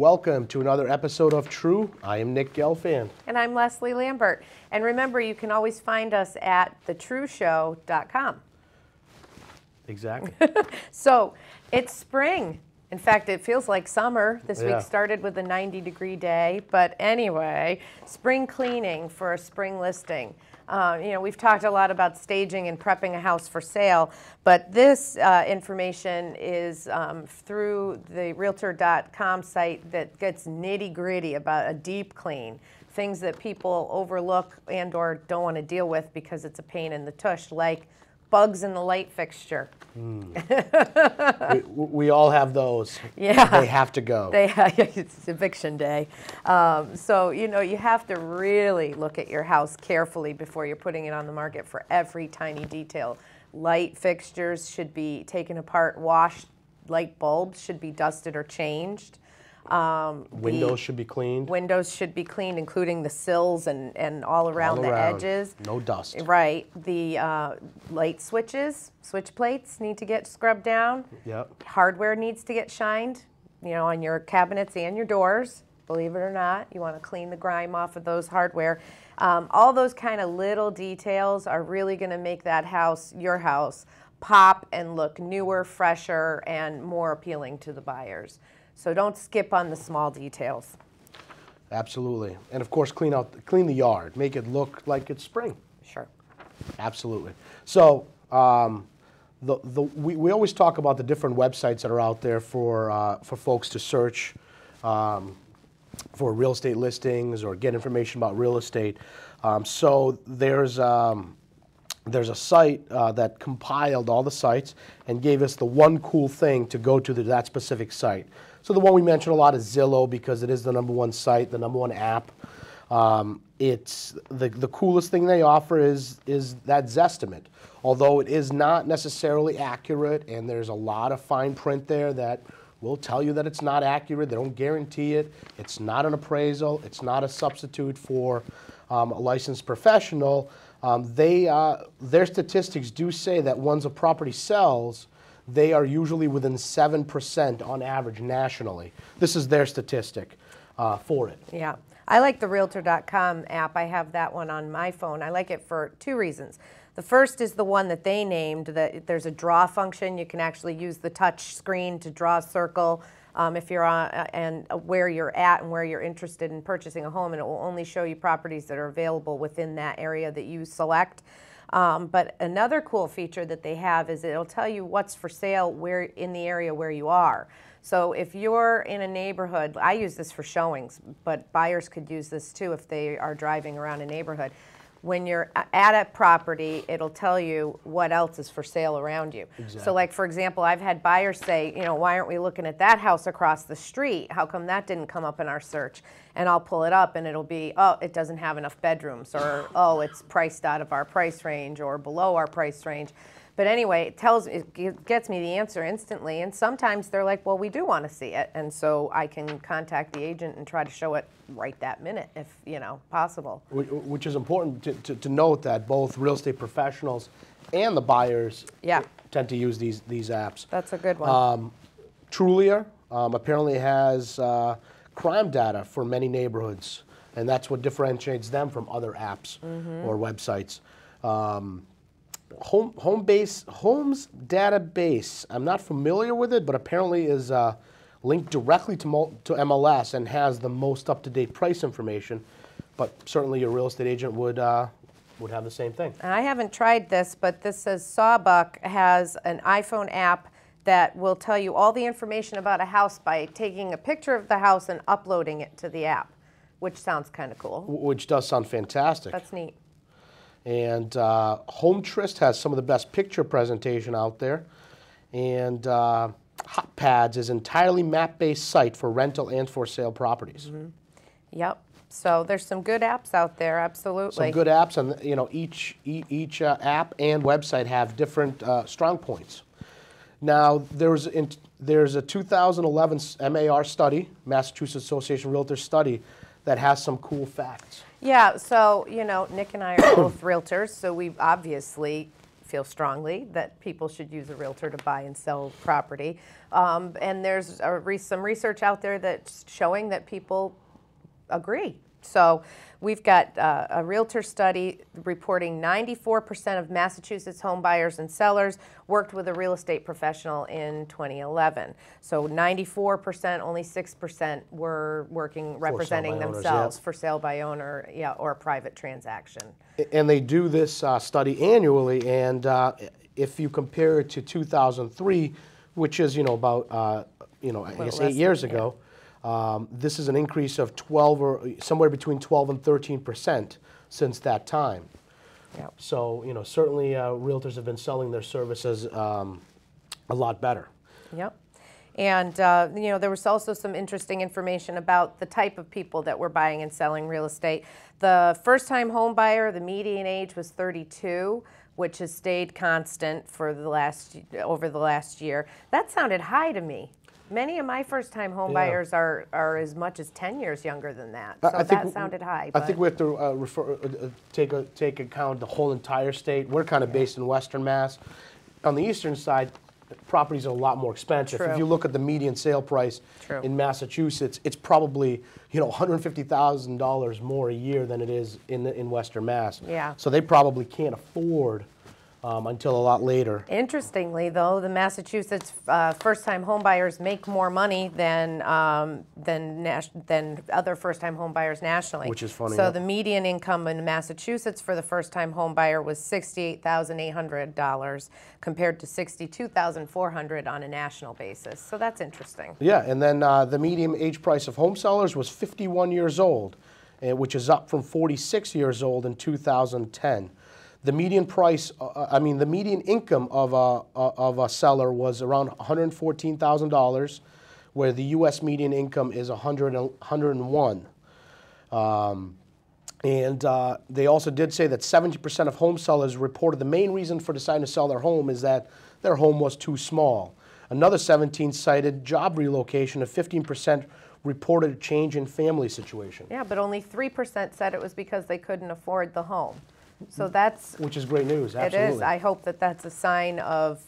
Welcome to another episode of True. I am Nick Gelfand. And I'm Leslie Lambert. And remember, you can always find us at thetrueshow.com. Exactly. So, it's spring. In fact, it feels like summer. This Yeah. week started with a 90-degree day. But anyway, spring cleaning for a spring listing. We've talked a lot about staging and prepping a house for sale, but this information is through the Realtor.com site that gets nitty-gritty about a deep clean, things that people overlook and or don't want to deal with because it's a pain in the tush, like bugs in the light fixture. we all have those. Yeah. They have to go. It's eviction day. So, you have to really look at your house carefully before you're putting it on the market for every tiny detail. Light fixtures should be taken apart, washed. Light bulbs should be dusted or changed. Windows should be cleaned. Windows should be cleaned, including the sills and all around the edges. No dust. Right. The light switch plates need to get scrubbed down. Yep. Hardware needs to get shined, on your cabinets and your doors. Believe it or not, you want to clean the grime off of those hardware. All those kind of little details are really going to make that house, your house, pop and look newer, fresher, and more appealing to the buyers. So don't skip on the small details. Absolutely. And of course, clean the yard. Make it look like it's spring. Sure. Absolutely. So we always talk about the different websites that are out there for folks to search for real estate listings or get information about real estate. So there's a site that compiled all the sites and gave us the one cool thing to go to that specific site. So the one we mention a lot is Zillow because it is the #1 site, the #1 app. It's the coolest thing they offer is that Zestimate. Although it is not necessarily accurate, and there's a lot of fine print there that will tell you that it's not accurate. They don't guarantee it. It's not an appraisal. It's not a substitute for a licensed professional. Their statistics do say that once a property sells, they are usually within 7% on average nationally. This is their statistic for it. Yeah. I like the Realtor.com app. I have that one on my phone. I like it for two reasons. The first is the one that they named, that there's a draw function. You can actually use the touch screen to draw a circle if you're on, and where you're at and where you're interested in purchasing a home, and it will only show you properties that are available within that area that you select. But another cool feature that they have is it'll tell you what's for sale where in the area where you are. So if you're in a neighborhood, I use this for showings, but buyers could use this too if they are driving around a neighborhood. When you're at a property, it'll tell you what else is for sale around you. Exactly. So like, for example, I've had buyers say, why aren't we looking at that house across the street? How come that didn't come up in our search? And I'll pull it up and it'll be, oh, it doesn't have enough bedrooms, or, oh, it's priced out of our price range or below our price range. But anyway, it gets me the answer instantly. And sometimes they're like, well, we do want to see it. And so I can contact the agent and try to show it right that minute if, possible. Which is important to note that both real estate professionals and the buyers tend to use these apps. That's a good one. Trulia apparently has crime data for many neighborhoods, and that's what differentiates them from other apps or websites. Homes database, I'm not familiar with it, but apparently is linked directly to MLS and has the most up-to-date price information. But certainly your real estate agent would have the same thing. I haven't tried this, but this says Sawbuck has an iPhone app that will tell you all the information about a house by taking a picture of the house and uploading it to the app, which sounds kind of cool. Which does sound fantastic. That's neat. And HomeTrist has some of the best picture presentation out there. And HotPads is an entirely map-based site for rental and for sale properties. Yep. So there's some good apps out there, absolutely. Some good apps, and each app and website have different strong points. Now there's a 2011 MAR study, Massachusetts Association of Realtors study, that has some cool facts. Yeah. So Nick and I are both realtors, so we obviously feel strongly that people should use a realtor to buy and sell property. And there's some research out there that's showing that people agree. So we've got a realtor study reporting 94% of Massachusetts home buyers and sellers worked with a real estate professional in 2011. So 94%, only 6% were working, representing themselves for sale by owner, or a private transaction. And they do this study annually, and if you compare it to 2003, which is, about, I guess 8 years ago, this is an increase of 12 or somewhere between 12 and 13% since that time. Yep. So, certainly realtors have been selling their services a lot better. Yep. And, there was also some interesting information about the type of people that were buying and selling real estate. The first-time home buyer, the median age was 32, which has stayed constant for over the last year. That sounded high to me. Many of my first-time home buyers are as much as 10 years younger than that. So that sounded high. I think we have to take account the whole entire state. We're kind of based in Western Mass. On the eastern side, properties are a lot more expensive. True. If you look at the median sale price in Massachusetts, it's probably $150,000 more a year than it is in Western Mass. Yeah. So they probably can't afford until a lot later. Interestingly, though, the Massachusetts first-time homebuyers make more money than other first-time homebuyers nationally. Which is funny. So the median income in Massachusetts for the first-time homebuyer was $68,800 compared to $62,400 on a national basis. So that's interesting. Yeah, and then the median age price of home sellers was 51 years old, which is up from 46 years old in 2010. The median price, the median income of a seller was around $114,000, where the U.S. median income is $101. And they also did say that 70% of home sellers reported the main reason for deciding to sell their home is that their home was too small. Another 17 cited job relocation, and 15% reported a change in family situation. Yeah, but only 3% said it was because they couldn't afford the home. So which is great news, absolutely. It is. I hope that that's a sign of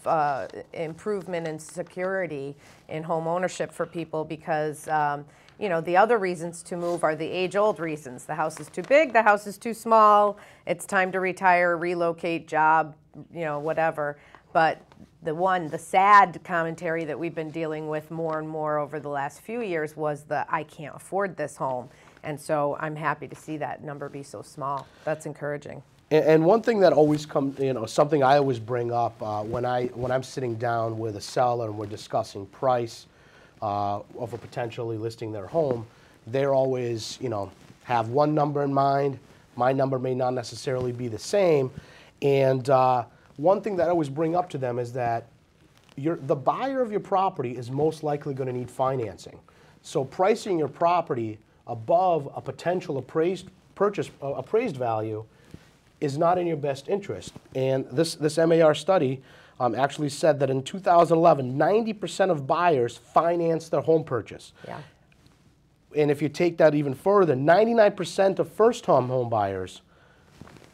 improvement in security in home ownership for people because, the other reasons to move are the age-old reasons. The house is too big, the house is too small, it's time to retire, relocate, job, whatever. But the sad commentary that we've been dealing with more and more over the last few years was I can't afford this home. And so I'm happy to see that number be so small. That's encouraging. And one thing that always comes, something I always bring up when I'm sitting down with a seller and we're discussing price of a potentially listing their home, they're always, have one number in mind. My number may not necessarily be the same. And one thing that I always bring up to them is that the buyer of your property is most likely going to need financing. So pricing your property above a potential appraised value is not in your best interest. And this MAR study actually said that in 2011, 90% of buyers financed their home purchase. Yeah. And if you take that even further, 99% of first-time home buyers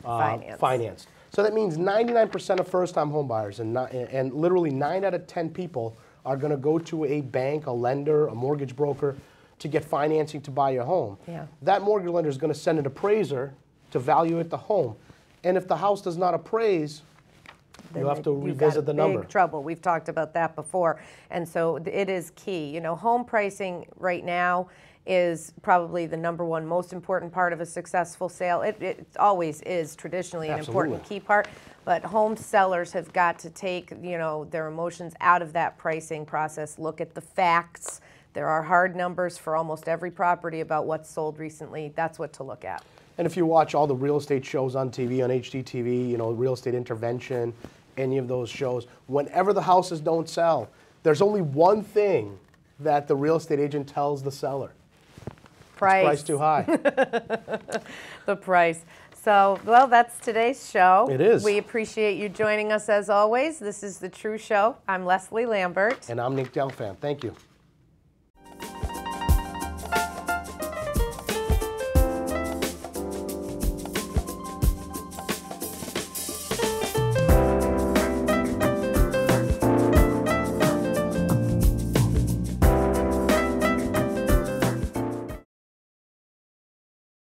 financed. So that means 99% of first-time home buyers and literally 9 out of 10 people are going to go to a bank, a lender, a mortgage broker to get financing to buy your home. Yeah. That mortgage lender is going to send an appraiser to evaluate the home. And if the house does not appraise, you have to revisit the number. Big trouble. We've talked about that before. And so it is key. Home pricing right now is probably the #1 most important part of a successful sale. It always is traditionally an important key part. But home sellers have got to take, their emotions out of that pricing process, look at the facts. There are hard numbers for almost every property about what's sold recently. That's what to look at. And if you watch all the real estate shows on TV, on HGTV, Real Estate Intervention, any of those shows, whenever the houses don't sell, there's only one thing that the real estate agent tells the seller. Price. Price too high. The price. So, well, that's today's show. It is. We appreciate you joining us as always. This is The True Show. I'm Leslie Lambert. And I'm Nick Delfan. Thank you.